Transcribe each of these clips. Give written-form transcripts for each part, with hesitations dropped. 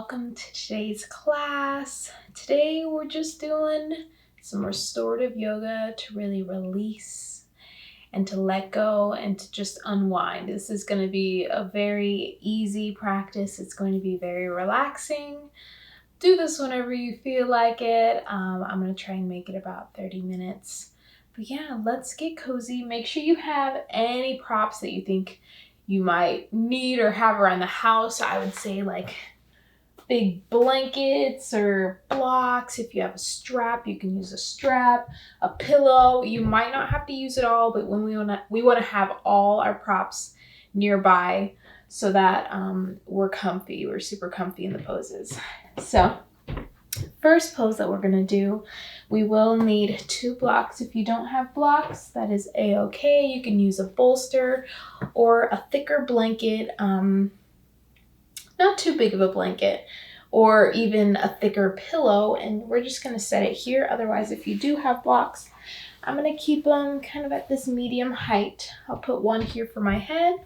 welcome to today's class. Today we're just doing some restorative yoga to really release and to let go and to just unwind. This is going to be a very easy practice. It's going to be very relaxing. Do this whenever you feel like it. I'm going to try and make it about 30 minutes. But yeah, let's get cozy. Make sure you have any props that you think you might need or have around the house. I would say like big blankets or blocks. If you have a strap, you can use a strap, a pillow. You might not have to use it all, but when we want to have all our props nearby so that we're comfy. We're super comfy in the poses. So first pose that we're going to do, we will need 2 blocks. If you don't have blocks, that is a-okay. You can use a bolster or a thicker blanket, not too big of a blanket, or even a thicker pillow, and we're just going to set it here. Otherwise, if you do have blocks, I'm going to keep them kind of at this medium height. I'll put one here for my head,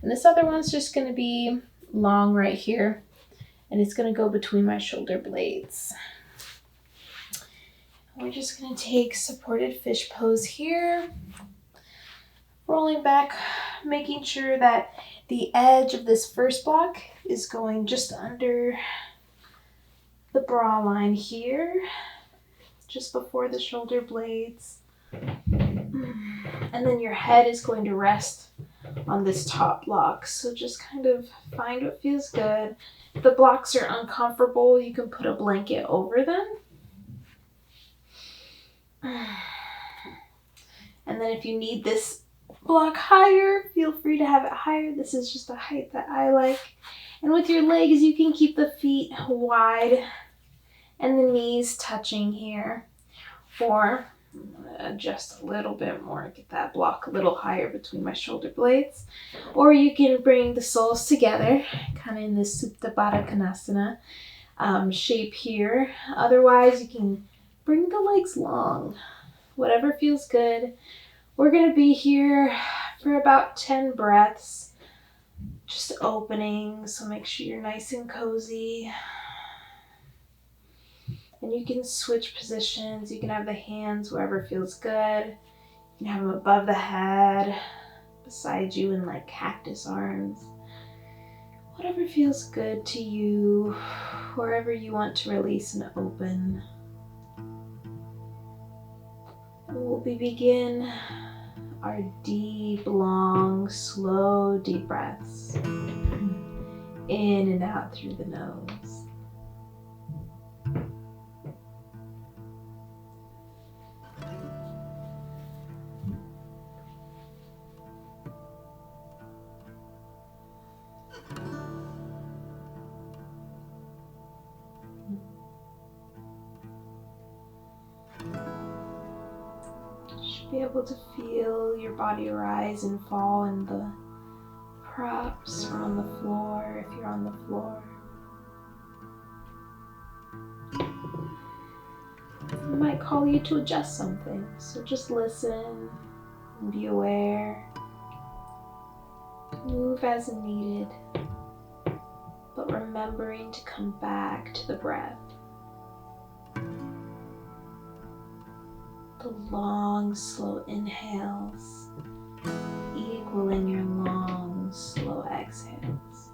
and this other one's just going to be long right here, and it's going to go between my shoulder blades. We're just going to take supported fish pose here, rolling back, making sure that the edge of this first block is going just under the bra line here, just before the shoulder blades. And then your head is going to rest on this top block. So just kind of find what feels good. If the blocks are uncomfortable, you can put a blanket over them. And then if you need this block higher, feel free to have it higher. This is just the height that I like. And with your legs, you can keep the feet wide and the knees touching here. Or adjust a little bit more, get that block a little higher between my shoulder blades. Or you can bring the soles together, kind of in this Supta Baddha Konasana shape here. Otherwise, you can bring the legs long, whatever feels good. We're going to be here for about 10 breaths, just opening, so make sure you're nice and cozy. And you can switch positions. You can have the hands wherever feels good. You can have them above the head, beside you in like cactus arms. Whatever feels good to you, wherever you want to release and open. We'll begin our deep, long, slow, deep breaths. In and out through the nose. Be able to feel your body rise and fall in the props or on the floor if you're on the floor. I might call you to adjust something, so just listen and be aware. Move as needed, but remembering to come back to the breath. The long, slow inhales equaling your long, slow exhales.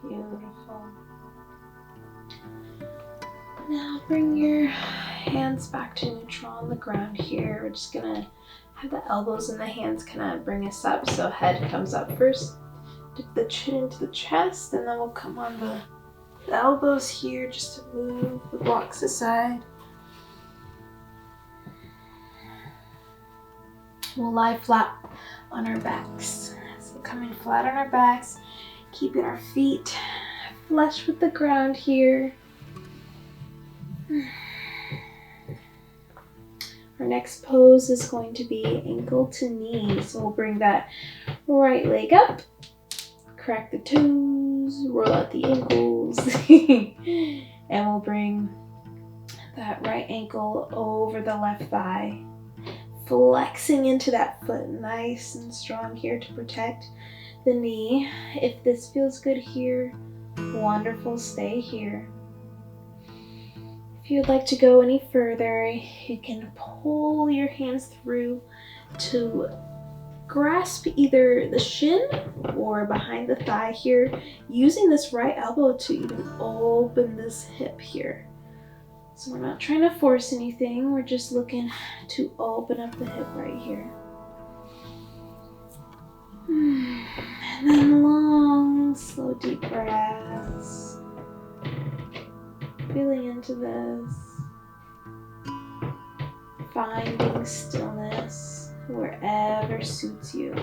Beautiful. Now bring your hands back to neutral on the ground here. We're just gonna have the elbows and the hands kind of bring us up, so head comes up first. Dip the chin into the chest, and then we'll come on the the elbows here just to move the blocks aside. We'll lie flat on our backs. So coming flat on our backs, keeping our feet flush with the ground here. Our next pose is going to be ankle to knee. So we'll bring that right leg up, crack the toes, roll out the ankles, and we'll bring that right ankle over the left thigh, flexing into that foot nice and strong here to protect the knee. If this feels good here, wonderful, stay here. If you'd like to go any further, you can pull your hands through to grasp either the shin or behind the thigh here, using this right elbow to even open this hip here. So we're not trying to force anything, we're just looking to open up the hip right here. And then long, slow, deep breaths. Feeling into this. Finding stillness wherever suits you.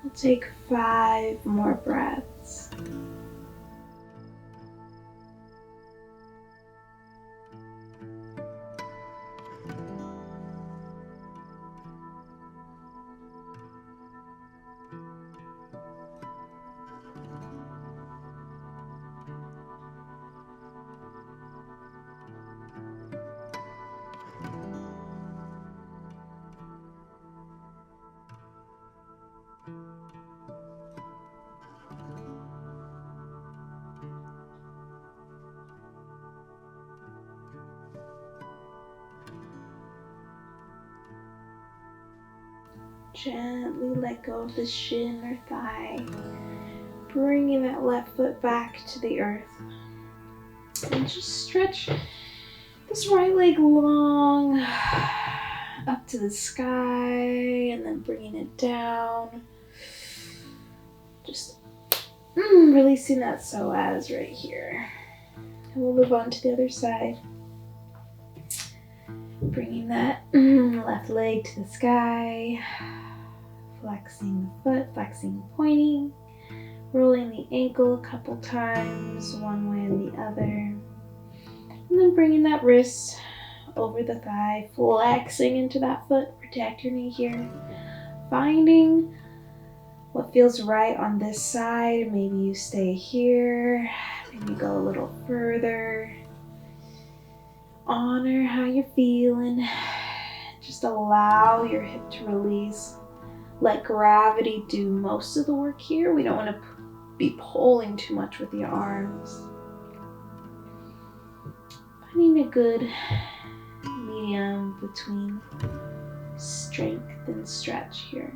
We'll take 5 more breaths. Gently let go of the shin or thigh, bringing that left foot back to the earth. And just stretch this right leg long up to the sky and then bringing it down. Just releasing that psoas right here. And we'll move on to the other side. Bringing that left leg to the sky. Flexing the foot, flexing, pointing, rolling the ankle a couple times, one way and the other. And then bringing that wrist over the thigh, flexing into that foot, protect your knee here. Finding what feels right on this side. Maybe you stay here, maybe go a little further. Honor how you're feeling. Just allow your hip to release. Let gravity do most of the work here. We don't want to be pulling too much with your arms. Finding a good medium between strength and stretch here.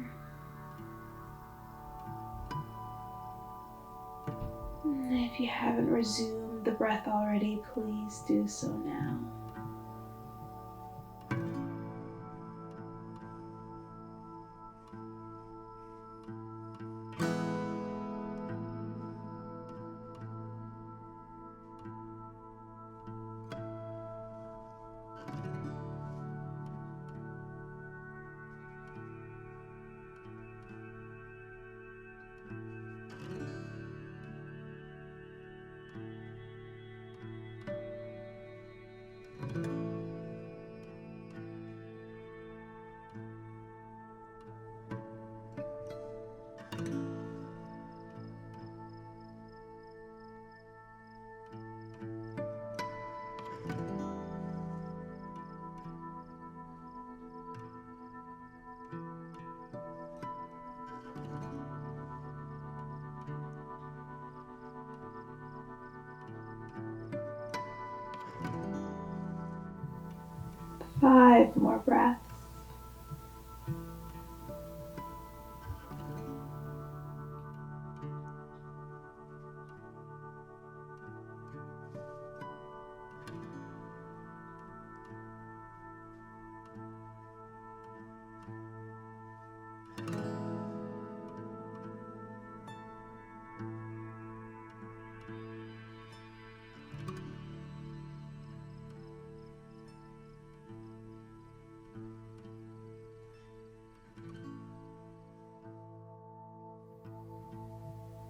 And if you haven't resumed the breath already, please do so now. 5 more breaths.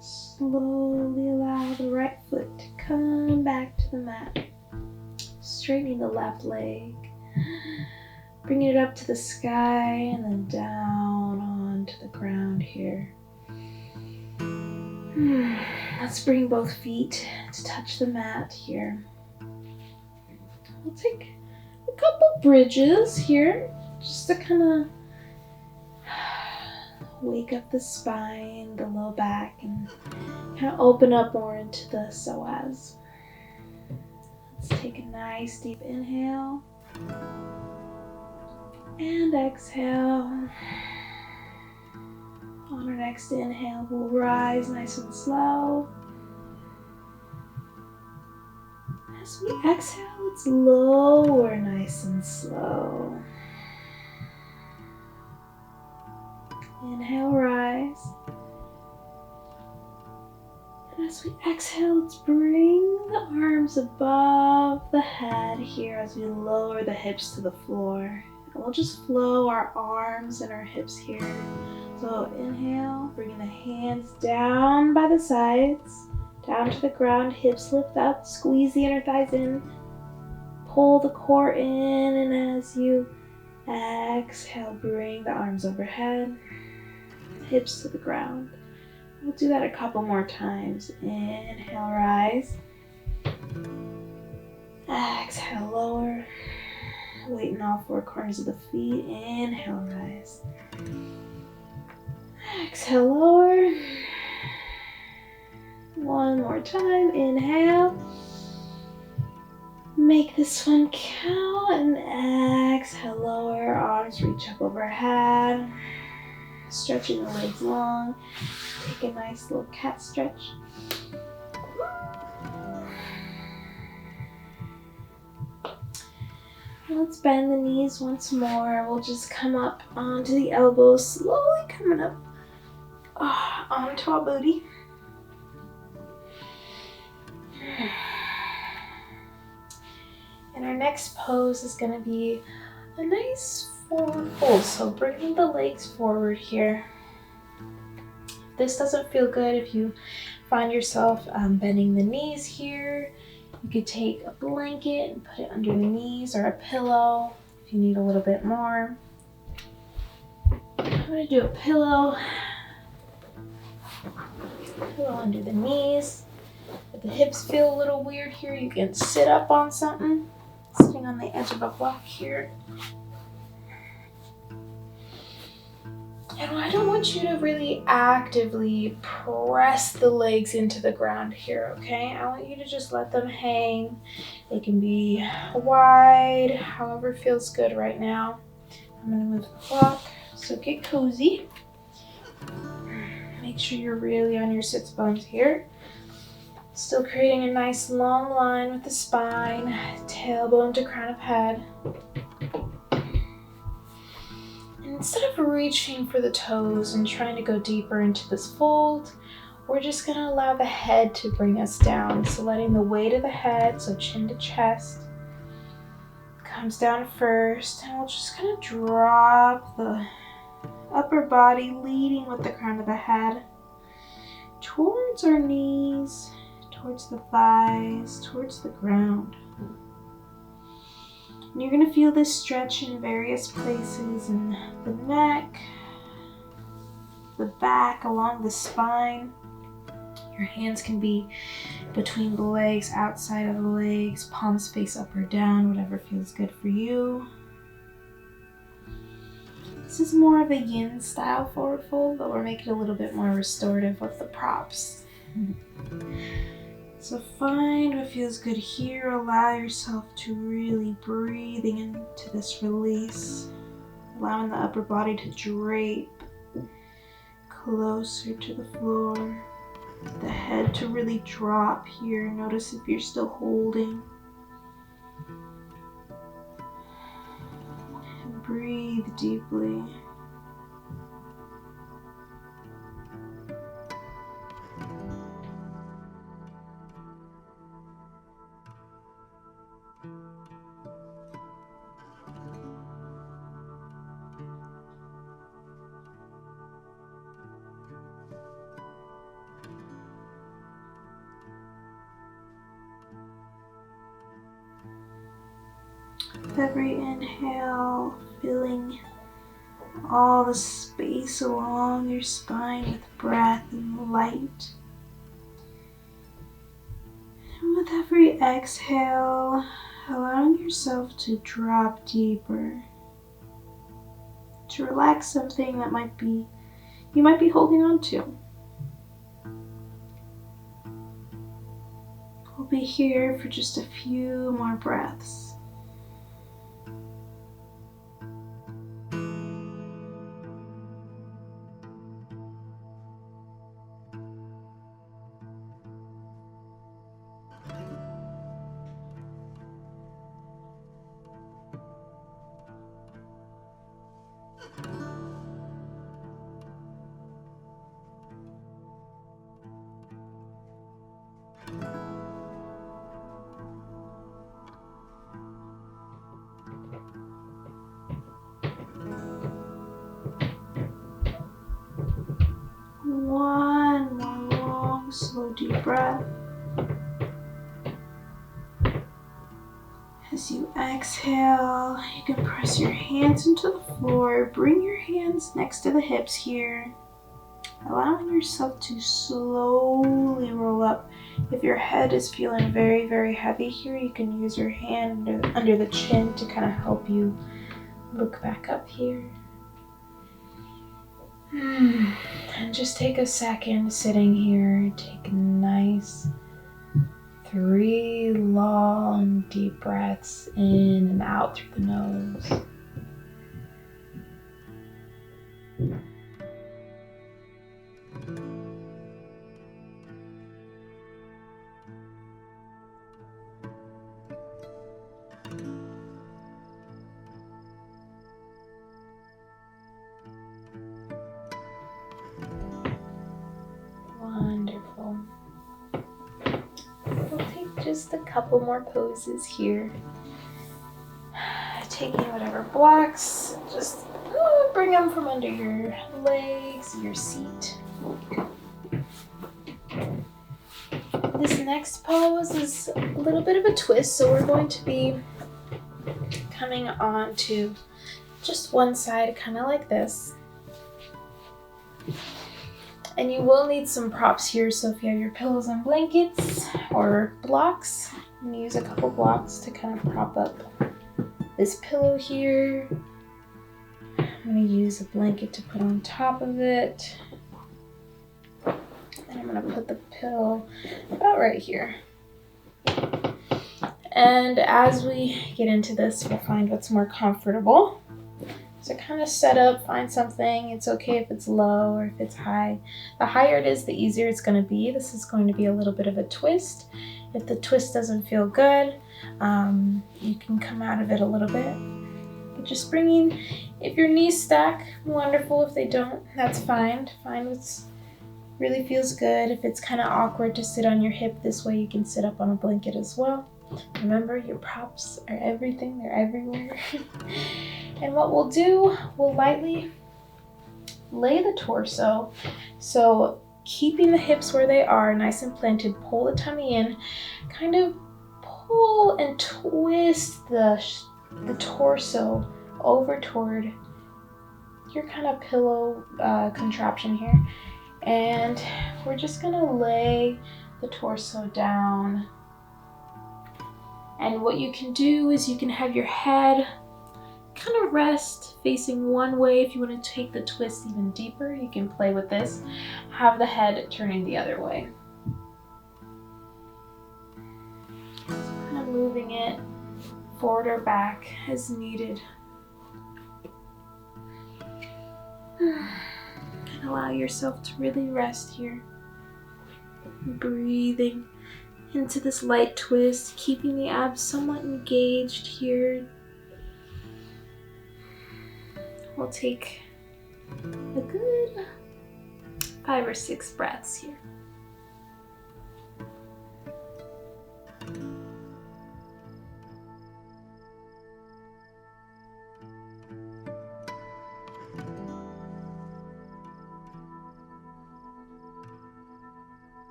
Slowly allow the right foot to come back to the mat. Straightening the left leg. Bringing it up to the sky and then down onto the ground here. Let's bring both feet to touch the mat here. We'll take a couple bridges here just to kind of wake up the spine, the low back, and kind of open up more into the psoas. Let's take a nice deep inhale and exhale. On our next inhale, we'll rise nice and slow. As we exhale, let's lower nice and slow. Inhale, rise. And as we exhale, let's bring the arms above the head here as we lower the hips to the floor. And we'll just flow our arms and our hips here. So inhale, bringing the hands down by the sides, down to the ground, hips lift up, squeeze the inner thighs in, pull the core in, and as you exhale, bring the arms overhead, hips to the ground. We'll do that a couple more times. Inhale, rise. Exhale, lower. Weight in all 4 corners of the feet. Inhale, rise. Exhale, lower. One more time. Inhale. Make this one count. And exhale, lower. Arms reach up overhead. Stretching the legs long. Take a nice little cat stretch. Let's bend the knees once more. We'll just come up onto the elbows, slowly coming up onto our booty. And our next pose is going to be a nice forward fold. So bringing the legs forward here. If this doesn't feel good, if you find yourself bending the knees here, you could take a blanket and put it under the knees, or a pillow if you need a little bit more. I'm going to do a pillow under the knees. If the hips feel a little weird here, you can sit up on something, sitting on the edge of a block here. And I don't want you to really actively press the legs into the ground here, okay? I want you to just let them hang. They can be wide, however feels good right now. I'm gonna move the block, so get cozy. Make sure you're really on your sits bones here. Still creating a nice long line with the spine, tailbone to crown of head. Instead of reaching for the toes and trying to go deeper into this fold, we're just going to allow the head to bring us down. So letting the weight of the head, so chin to chest, comes down first. And we'll just kind of drop the upper body, leading with the crown of the head, towards our knees, towards the thighs, towards the ground. And you're going to feel this stretch in various places in the neck, the back, along the spine. Your hands can be between the legs, outside of the legs, palms face up or down, whatever feels good for you. This is more of a yin style forward fold, but we're making it a little bit more restorative with the props. So find what feels good here. Allow yourself to really breathing into this release. Allowing the upper body to drape closer to the floor. The head to really drop here. Notice if you're still holding. And breathe deeply. With every inhale, filling all the space along your spine with breath and light. And with every exhale, allowing yourself to drop deeper, to relax something that you might be holding on to. We'll be here for just a few more breaths. One more long, slow, deep breath. As you exhale, you can press your hands into the floor. Bring your hands next to the hips here. Allowing yourself to slowly roll up. If your head is feeling very, very heavy here, you can use your hand under the chin to kind of help you look back up here. And just take a second sitting here. Take a nice 3 long deep breaths in and out through the nose. Wonderful. We'll take just a couple more poses here. Taking whatever blocks, just bring them from under your legs, your seat. This next pose is a little bit of a twist, so we're going to be coming on to just one side, kind of like this. And you will need some props here, so if you have your pillows and blankets or blocks, I'm going to use a couple blocks to kind of prop up this pillow here. I'm going to use a blanket to put on top of it. And I'm going to put the pillow about right here. And as we get into this, we'll find what's more comfortable. So kind of set up, find something. It's okay if it's low or if it's high. The higher it is, the easier it's going to be. This is going to be a little bit of a twist. If the twist doesn't feel good, you can come out of it a little bit. But just bringing, if your knees stack, wonderful. If they don't, that's fine. Find what really feels good. If it's kind of awkward to sit on your hip this way, you can sit up on a blanket as well. Remember, your props are everything. They're everywhere. And what we'll do, we'll lightly lay the torso. So keeping the hips where they are, nice and planted, pull the tummy in, kind of pull and twist the torso over toward your kind of pillow contraption here. And we're just gonna lay the torso down. And what you can do is you can have your head kind of rest facing one way. If you want to take the twist even deeper, you can play with this. Have the head turning the other way. moving it forward or back as needed. And allow yourself to really rest here. Breathing into this light twist, keeping the abs somewhat engaged here. We'll take a good 5 or 6 breaths here.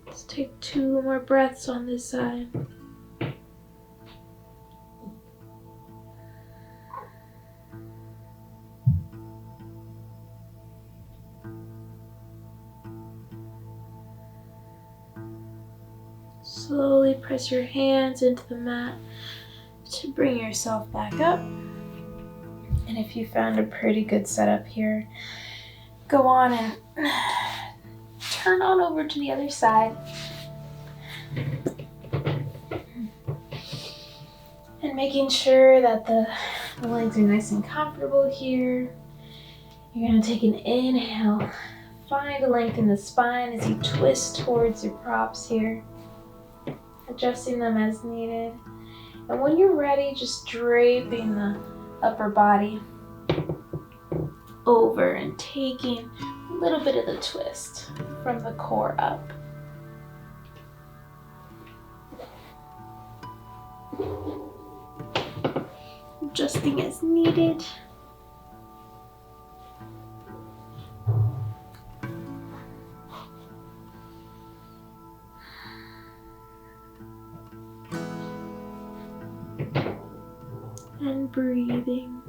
Let's take 2 more breaths on this side. Slowly press your hands into the mat to bring yourself back up. And if you found a pretty good setup here, go on and turn on over to the other side. And making sure that the legs are nice and comfortable here. You're going to take an inhale. Find a length in the spine as you twist towards your props here. Adjusting them as needed. And when you're ready, just draping the upper body over and taking a little bit of the twist from the core up. Adjusting as needed. And breathing.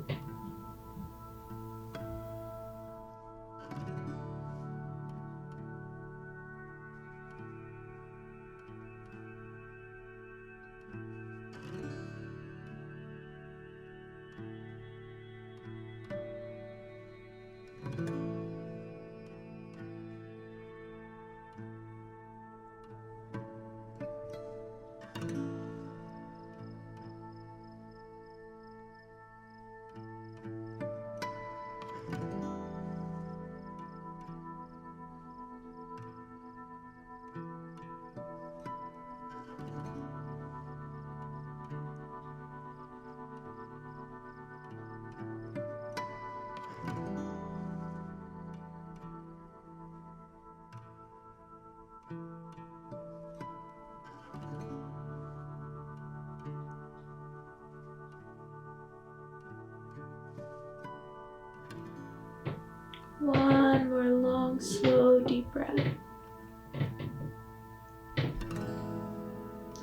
One more long, slow, deep breath.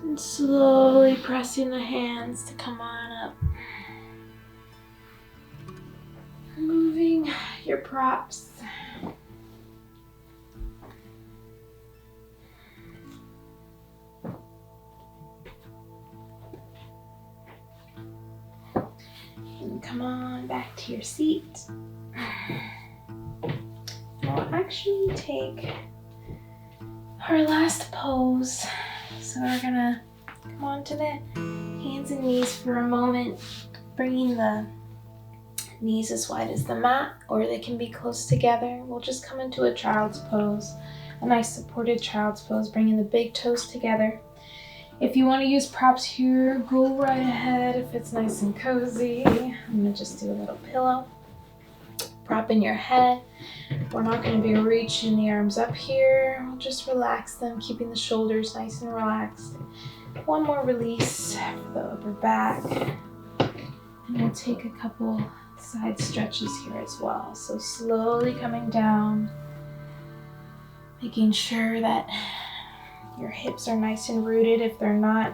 And slowly pressing the hands to come on up. Moving your props. And come on back to your seat. We'll actually take our last pose. So we're gonna come onto the hands and knees for a moment, bringing the knees as wide as the mat, or they can be close together. We'll just come into a child's pose, a nice supported child's pose, bringing the big toes together. If you want to use props here, go right ahead if it's nice and cozy. I'm gonna just do a little pillow. Prop in your head. We're not going to be reaching the arms up here. We'll just relax them, keeping the shoulders nice and relaxed. One more release for the upper back. And And we'll take a couple side stretches here as well. So slowly coming down, making sure that your hips are nice and rooted. If they're not,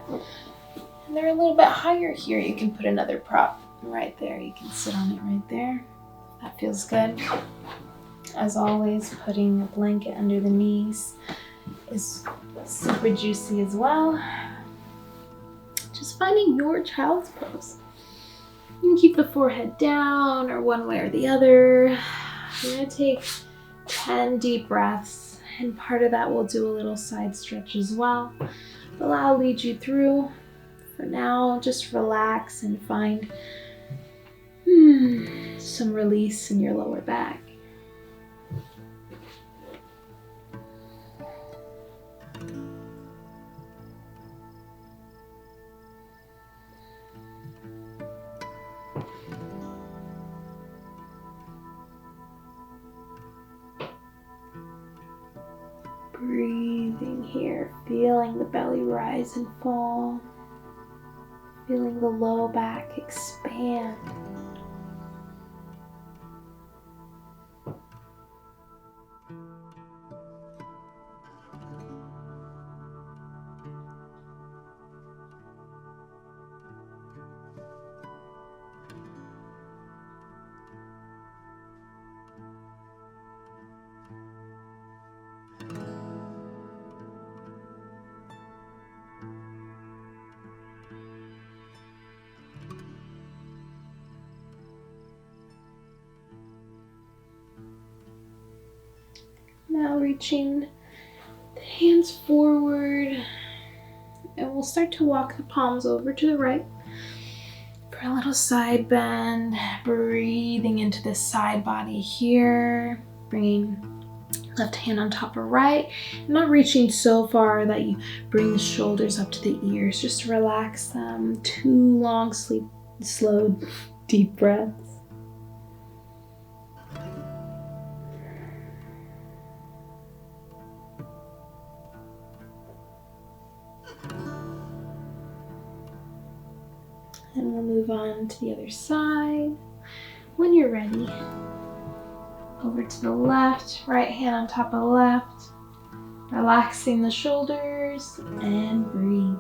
and they're a little bit higher here, you can put another prop right there. You can sit on it right there. That feels good. As always, putting a blanket under the knees is super juicy as well. Just finding your child's pose. You can keep the forehead down or one way or the other. You're gonna take 10 deep breaths, and part of that we'll do a little side stretch as well. But I'll lead you through. For now, just relax and find some release in your lower back. Breathing here, feeling the belly rise and fall, feeling the low back expand. Now reaching the hands forward, and we'll start to walk the palms over to the right for a little side bend, breathing into this side body here, bringing left hand on top of right, not reaching so far that you bring the shoulders up to the ears. Just relax them. 2 long, slow, deep breaths. And we'll move on to the other side. When you're ready, over to the left, right hand on top of left, relaxing the shoulders, and breathe.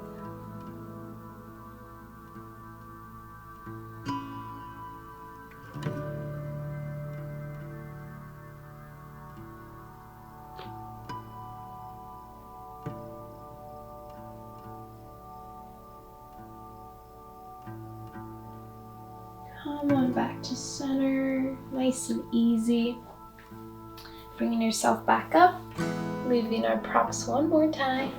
Come on back to center, nice and easy. Bringing yourself back up, leaving our props one more time.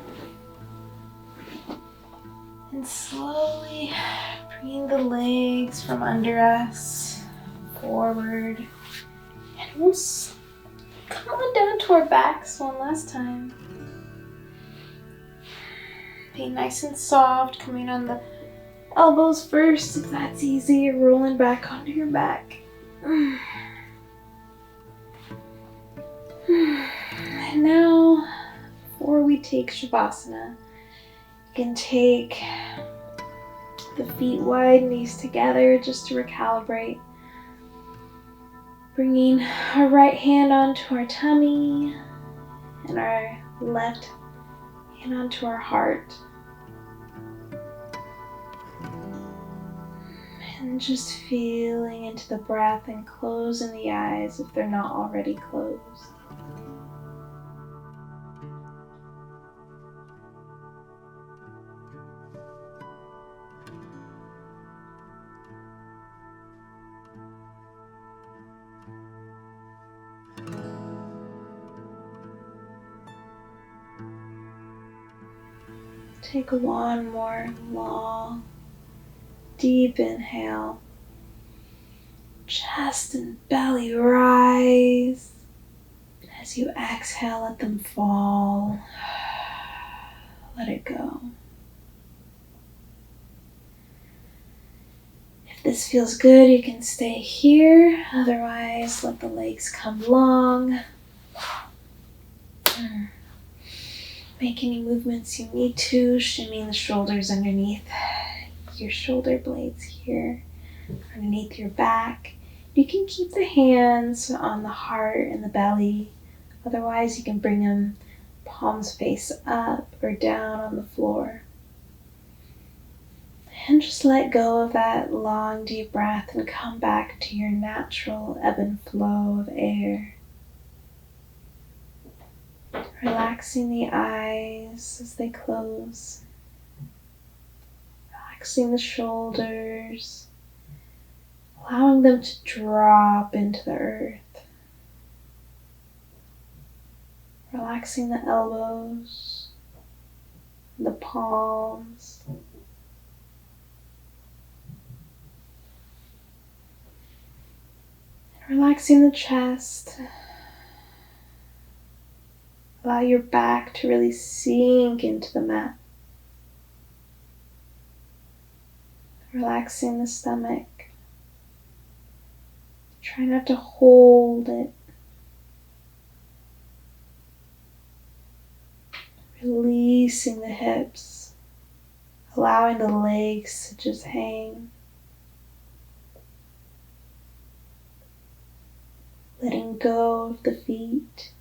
And slowly bringing the legs from under us forward. And we'll come on down to our backs one last time. Being nice and soft, coming on the elbows first, if that's easy, rolling back onto your back. And now, before we take Shavasana, you can take the feet wide, knees together, just to recalibrate. Bringing our right hand onto our tummy and our left hand onto our heart. And just feeling into the breath and closing the eyes if they're not already closed. Take one more long, deep inhale. Chest and belly rise. As you exhale, let them fall. Let it go. If this feels good, you can stay here. Otherwise, let the legs come long. Make any movements you need to, shimmying the shoulders underneath your shoulder blades here. underneath your back. You can keep the hands on the heart and the belly. Otherwise, you can bring them palms face up or down on the floor. And just let go of that long, deep breath and come back to your natural ebb and flow of air. Relaxing the eyes as they close. Relaxing the shoulders. Allowing them to drop into the earth. Relaxing the elbows, the palms. Relaxing the chest. Allow your back to really sink into the mat. Relaxing the stomach. Try not to hold it. Releasing the hips. Allowing the legs to just hang. Letting go of the feet.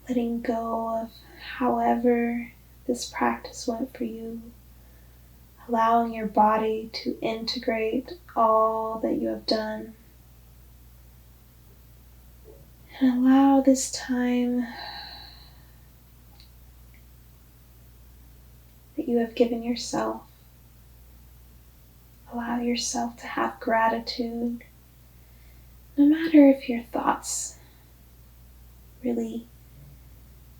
Letting go of however this practice went for you. Allowing your body to integrate all that you have done. And allow this time that you have given yourself. Allow yourself to have gratitude. No matter if your thoughts really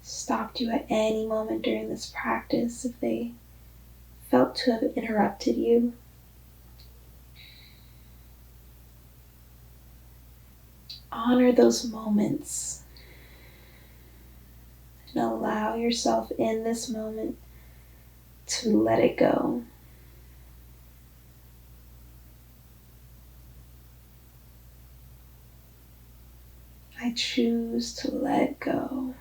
stopped you at any moment during this practice, if they felt to have interrupted you. Honor those moments and allow yourself in this moment to let it go. I choose to let go.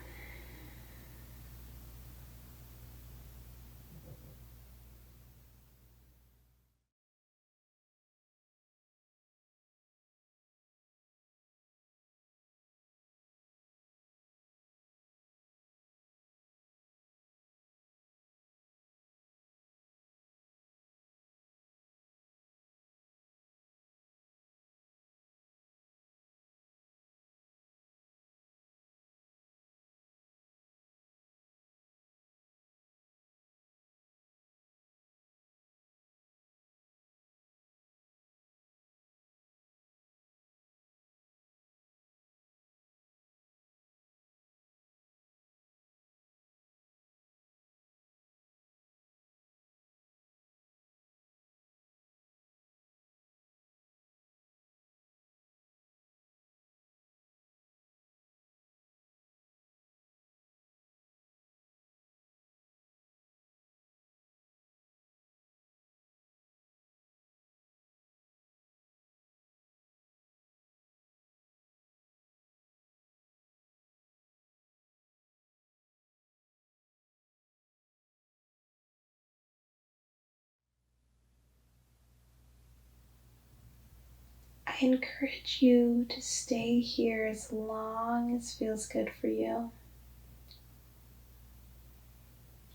I encourage you to stay here as long as feels good for you.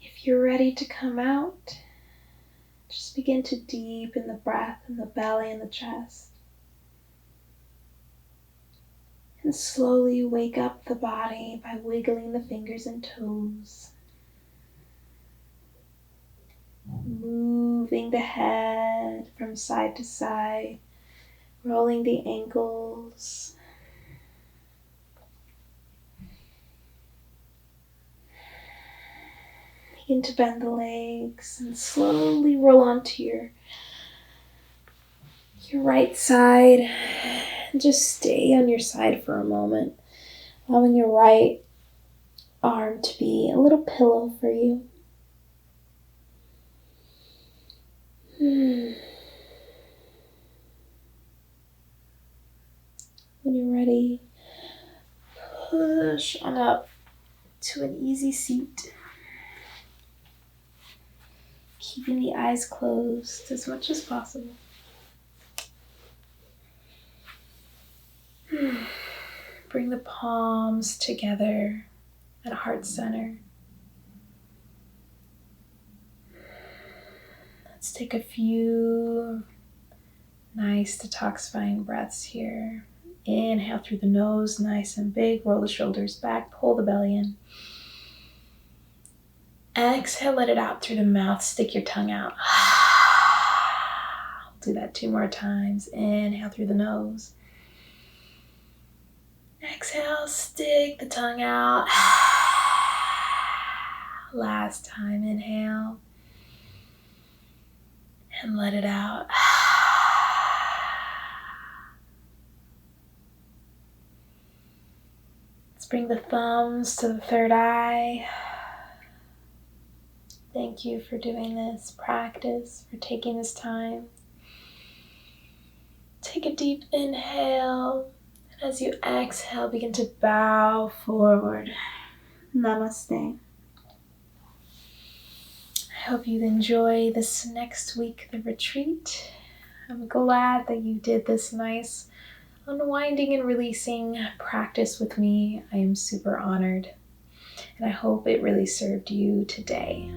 If you're ready to come out, just begin to deepen the breath in the belly and the chest. And slowly wake up the body by wiggling the fingers and toes. Moving the head from side to side. Rolling the ankles. Begin to bend the legs and slowly roll onto your right side. And just stay on your side for a moment, allowing your right arm to be a little pillow for you. When you're ready, push push on up to an easy seat. Keeping the eyes closed as much as possible. Bring the palms together at heart center. Let's take a few nice detoxifying breaths here. Inhale through the nose, nice and big. Roll the shoulders back, pull the belly in. Exhale, let it out through the mouth. Stick your tongue out. Do that 2 more times. Inhale through the nose. Exhale, stick the tongue out. Last time, inhale. And let it out. Let's bring the thumbs to the third eye. Thank you for doing this practice, for taking this time. Take a deep inhale. And as you exhale, begin to bow forward. Namaste. I hope you enjoy this next week, the retreat. I'm glad that you did this nice unwinding and releasing practice with me. I am super honored. And I hope it really served you today.